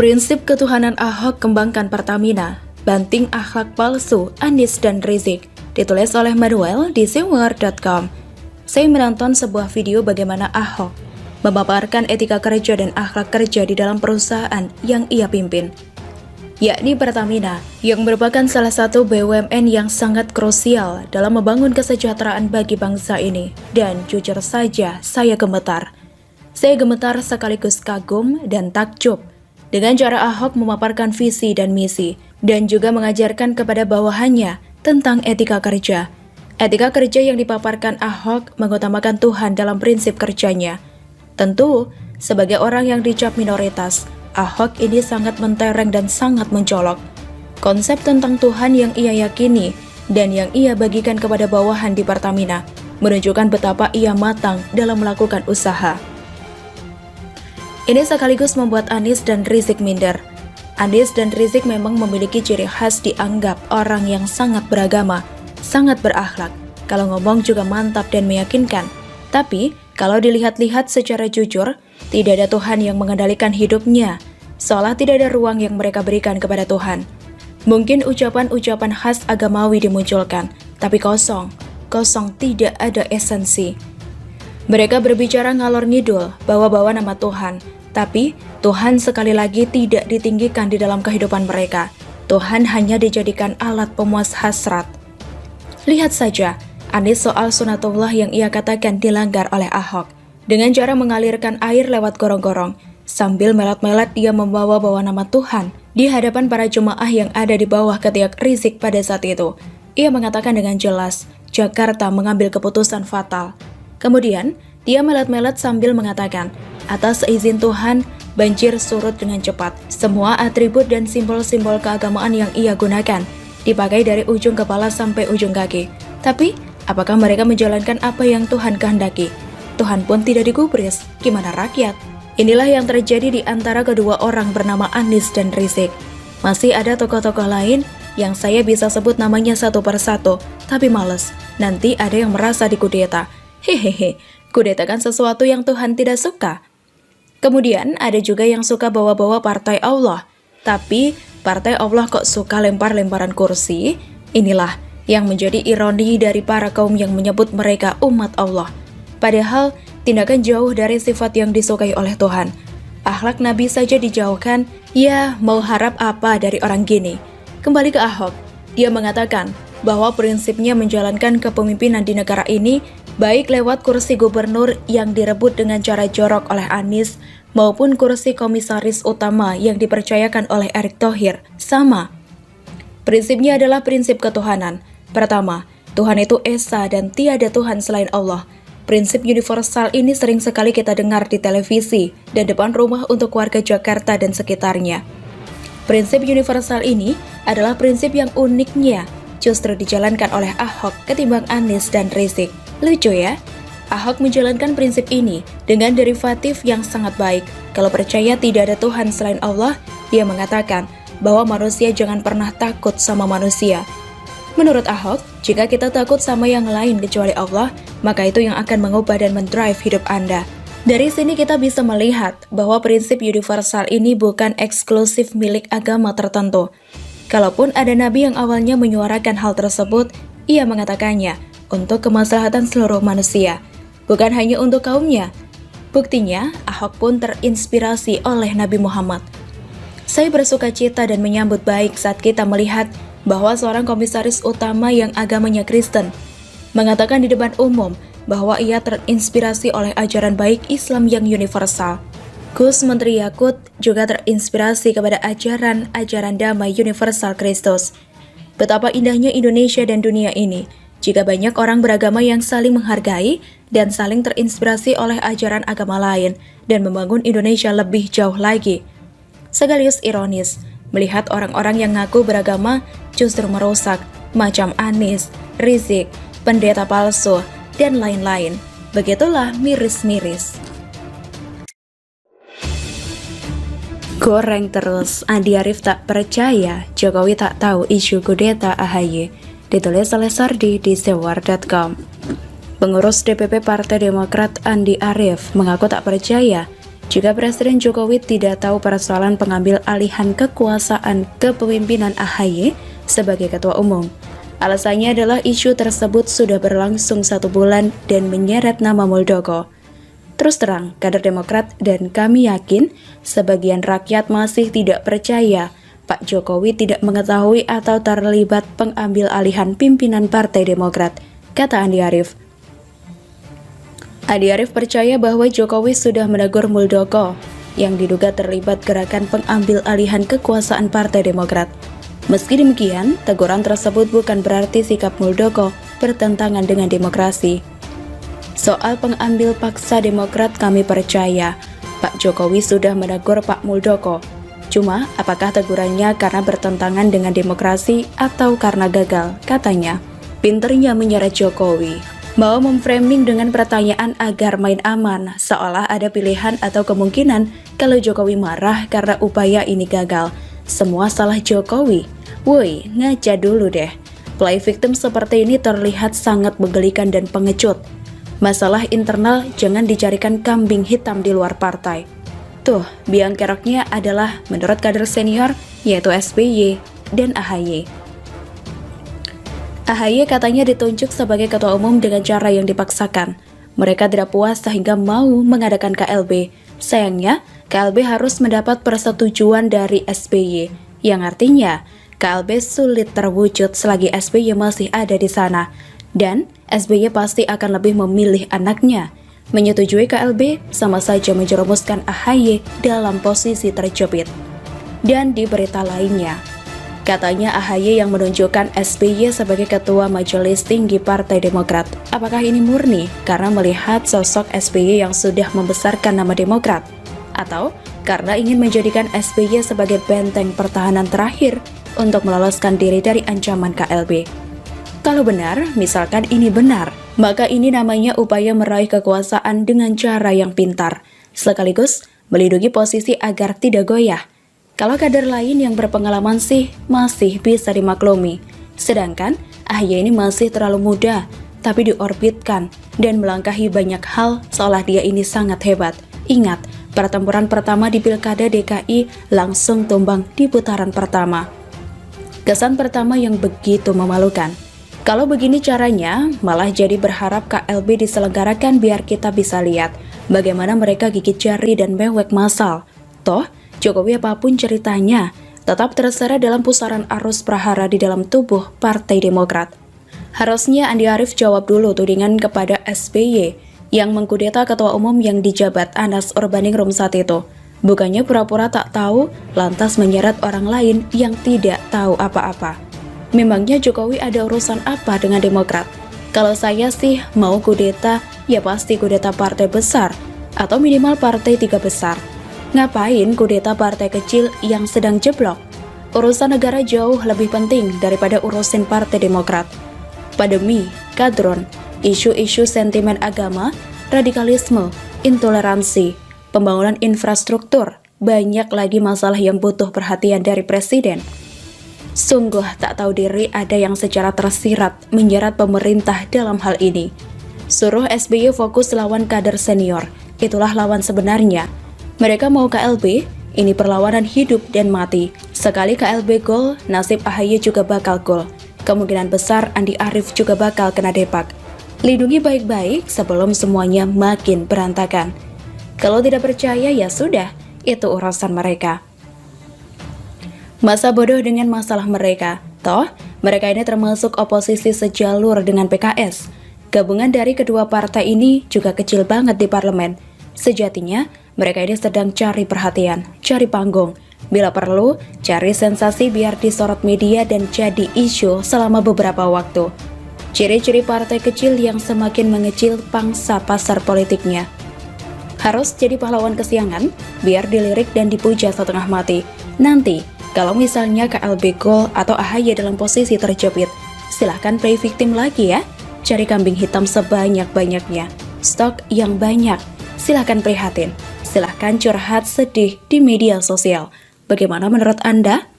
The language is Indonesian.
Prinsip ketuhanan Ahok kembangkan Pertamina, banting akhlak palsu Anies dan Rizik, ditulis oleh Manuel di sewar.com. Saya menonton sebuah video bagaimana Ahok memaparkan etika kerja dan akhlak kerja di dalam perusahaan yang ia pimpin, yakni Pertamina, yang merupakan salah satu BUMN yang sangat krusial dalam membangun kesejahteraan bagi bangsa ini. Dan jujur saja, saya gemetar. Saya gemetar sekaligus kagum dan takjub dengan cara Ahok memaparkan visi dan misi, dan juga mengajarkan kepada bawahannya tentang etika kerja. Etika kerja yang dipaparkan Ahok mengutamakan Tuhan dalam prinsip kerjanya. Tentu, sebagai orang yang dicap minoritas, Ahok ini sangat mentereng dan sangat mencolok. Konsep tentang Tuhan yang ia yakini dan yang ia bagikan kepada bawahan di Pertamina menunjukkan betapa ia matang dalam melakukan usaha. Ini sekaligus membuat Anies dan Rizik minder. Anies dan Rizik memang memiliki ciri khas dianggap orang yang sangat beragama, sangat berakhlak. Kalau ngomong juga mantap dan meyakinkan. Tapi, kalau dilihat-lihat secara jujur, tidak ada Tuhan yang mengendalikan hidupnya, seolah tidak ada ruang yang mereka berikan kepada Tuhan. Mungkin ucapan-ucapan khas agamawi dimunculkan, tapi kosong tidak ada esensi. Mereka berbicara ngalor ngidul, bawa-bawa nama Tuhan, tapi Tuhan sekali lagi tidak ditinggikan di dalam kehidupan mereka. Tuhan hanya dijadikan alat pemuas hasrat. Lihat saja, Anies soal sunatullah yang ia katakan dilanggar oleh Ahok. Dengan cara mengalirkan air lewat gorong-gorong, sambil melet-melet dia membawa-bawa nama Tuhan di hadapan para jemaah yang ada di bawah ketiak Rizik pada saat itu. Ia mengatakan dengan jelas, Jakarta mengambil keputusan fatal. Kemudian, dia melet-melet sambil mengatakan, atas izin Tuhan, banjir surut dengan cepat. Semua atribut dan simbol-simbol keagamaan yang ia gunakan dipakai dari ujung kepala sampai ujung kaki. Tapi, apakah mereka menjalankan apa yang Tuhan kehendaki? Tuhan pun tidak digubris, gimana rakyat? Inilah yang terjadi di antara kedua orang bernama Anies dan Rizik. Masih ada tokoh-tokoh lain yang saya bisa sebut namanya satu persatu, tapi males. Nanti ada yang merasa dikudeta. Hehehe, kudetakan sesuatu yang Tuhan tidak suka. Kemudian ada juga yang suka bawa-bawa partai Allah. Tapi partai Allah kok suka lempar-lemparan kursi? Inilah yang menjadi ironi dari para kaum yang menyebut mereka umat Allah. Padahal tindakan jauh dari sifat yang disukai oleh Tuhan. Akhlak Nabi saja dijauhkan, ya mau harap apa dari orang gini? Kembali ke Ahok, dia mengatakan bahwa prinsipnya menjalankan kepemimpinan di negara ini baik lewat kursi gubernur yang direbut dengan cara jorok oleh Anies maupun kursi komisaris utama yang dipercayakan oleh Erick Thohir, sama. Prinsipnya adalah prinsip ketuhanan. Pertama, Tuhan itu esa dan tiada Tuhan selain Allah. Prinsip universal ini sering sekali kita dengar di televisi dan depan rumah untuk warga Jakarta dan sekitarnya. Prinsip universal ini adalah prinsip yang uniknya justru dijalankan oleh Ahok ketimbang Anies dan Rizik. Lucu ya? Ahok menjalankan prinsip ini dengan derivatif yang sangat baik. Kalau percaya tidak ada Tuhan selain Allah, dia mengatakan bahwa manusia jangan pernah takut sama manusia. Menurut Ahok, jika kita takut sama yang lain kecuali Allah, maka itu yang akan mengubah dan mendrive hidup Anda. Dari sini kita bisa melihat bahwa prinsip universal ini bukan eksklusif milik agama tertentu. Kalaupun ada nabi yang awalnya menyuarakan hal tersebut, ia mengatakannya untuk kemaslahatan seluruh manusia, bukan hanya untuk kaumnya. Buktinya, Ahok pun terinspirasi oleh Nabi Muhammad. Saya bersuka cita dan menyambut baik saat kita melihat bahwa seorang komisaris utama yang agamanya Kristen mengatakan di depan umum bahwa ia terinspirasi oleh ajaran baik Islam yang universal. Gus Menteri Yakut juga terinspirasi kepada ajaran damai universal Kristus. Betapa indahnya Indonesia dan dunia ini jika banyak orang beragama yang saling menghargai dan saling terinspirasi oleh ajaran agama lain dan membangun Indonesia lebih jauh lagi. Sekaligus ironis, melihat orang-orang yang ngaku beragama justru merusak, macam Anies, Rizik, pendeta palsu, dan lain-lain. Begitulah miris-miris. Goreng terus, Andi Arief tak percaya Jokowi tak tahu isu kudeta AHY. Ditulis oleh Sardi di sewar.com. Pengurus DPP Partai Demokrat Andi Arief mengaku tak percaya Jika Presiden Jokowi tidak tahu persoalan pengambil alihan kekuasaan kepemimpinan AHY sebagai Ketua Umum. Alasannya adalah isu tersebut sudah berlangsung 1 bulan dan menyeret nama Muldoko. Terus terang, kader Demokrat dan kami yakin sebagian rakyat masih tidak percaya Pak Jokowi tidak mengetahui atau terlibat pengambil alihan pimpinan Partai Demokrat, kata Andi Arief. Andi Arief percaya bahwa Jokowi sudah menegur Muldoko yang diduga terlibat gerakan pengambil alihan kekuasaan Partai Demokrat. Meski demikian, teguran tersebut bukan berarti sikap Muldoko bertentangan dengan demokrasi. Soal pengambil paksa Demokrat kami percaya Pak Jokowi sudah menegur Pak Muldoko. Cuma, apakah tegurannya karena bertentangan dengan demokrasi atau karena gagal? Katanya, pinternya menyeret Jokowi. Mau memframing dengan pertanyaan agar main aman, seolah ada pilihan atau kemungkinan kalau Jokowi marah karena upaya ini gagal. Semua salah Jokowi. Woi, ngaca dulu deh. Play victim seperti ini terlihat sangat menggelikan dan pengecut. Masalah internal jangan dicarikan kambing hitam di luar partai. Tuh, biang keroknya adalah menurut kader senior yaitu SBY dan AHY. AHY katanya ditunjuk sebagai ketua umum dengan cara yang dipaksakan. Mereka tidak puas sehingga mau mengadakan KLB. Sayangnya, KLB harus mendapat persetujuan dari SBY, yang artinya KLB sulit terwujud selagi SBY masih ada di sana. Dan SBY pasti akan lebih memilih anaknya. Menyetujui KLB sama saja menjerumuskan AHY dalam posisi terjepit. Dan di berita lainnya, katanya AHY yang menunjukkan SBY sebagai Ketua Majelis Tinggi Partai Demokrat. Apakah ini murni karena melihat sosok SBY yang sudah membesarkan nama Demokrat? Atau karena ingin menjadikan SBY sebagai benteng pertahanan terakhir untuk meloloskan diri dari ancaman KLB? Kalau benar, misalkan ini benar, maka ini namanya upaya meraih kekuasaan dengan cara yang pintar, sekaligus melindungi posisi agar tidak goyah. Kalau kader lain yang berpengalaman sih masih bisa dimaklumi, sedangkan AHY ini masih terlalu muda, tapi diorbitkan dan melangkahi banyak hal seolah dia ini sangat hebat. Ingat, pertempuran pertama di Pilkada DKI langsung tumbang di putaran pertama. Kesan pertama yang begitu memalukan. Kalau begini caranya, malah jadi berharap KLB diselenggarakan biar kita bisa lihat bagaimana mereka gigit jari dan mewek massal. Toh, Jokowi apapun ceritanya, tetap terseret dalam pusaran arus prahara di dalam tubuh Partai Demokrat. Harusnya Andi Arief jawab dulu tudingan kepada SBY yang mengkudeta ketua umum yang dijabat Anas Urbaningrum saat itu. Bukannya pura-pura tak tahu, lantas menyeret orang lain yang tidak tahu apa-apa. Memangnya Jokowi ada urusan apa dengan Demokrat? Kalau saya sih mau kudeta, ya pasti kudeta partai besar, atau minimal partai 3 besar. Ngapain kudeta partai kecil yang sedang jeblok? Urusan negara jauh lebih penting daripada urusin Partai Demokrat. Pandemi, kadron, isu-isu sentimen agama, radikalisme, intoleransi, pembangunan infrastruktur, banyak lagi masalah yang butuh perhatian dari Presiden. Sungguh tak tahu diri ada yang secara tersirat menjerat pemerintah dalam hal ini. Suruh SBY fokus lawan kader senior, itulah lawan sebenarnya. Mereka mau KLB, ini perlawanan hidup dan mati. Sekali KLB gol, nasib AHY juga bakal gol. Kemungkinan besar Andi Arief juga bakal kena depak. Lindungi baik-baik sebelum semuanya makin berantakan. Kalau tidak percaya ya sudah, itu urusan mereka. Masa bodoh dengan masalah mereka. Toh, mereka ini termasuk oposisi sejalur dengan PKS. Gabungan dari kedua partai ini juga kecil banget di parlemen. Sejatinya, mereka ini sedang cari perhatian, cari panggung. Bila perlu, cari sensasi biar disorot media dan jadi isu selama beberapa waktu. Ciri-ciri partai kecil yang semakin mengecil pangsa pasar politiknya. Harus jadi pahlawan kesiangan, biar dilirik dan dipuja setengah mati. Nanti, kalau misalnya KLB gol atau AHY dalam posisi terjepit, silahkan play victim lagi ya. Cari kambing hitam sebanyak-banyaknya. Stok yang banyak. Silahkan prihatin. Silahkan curhat sedih di media sosial. Bagaimana menurut Anda?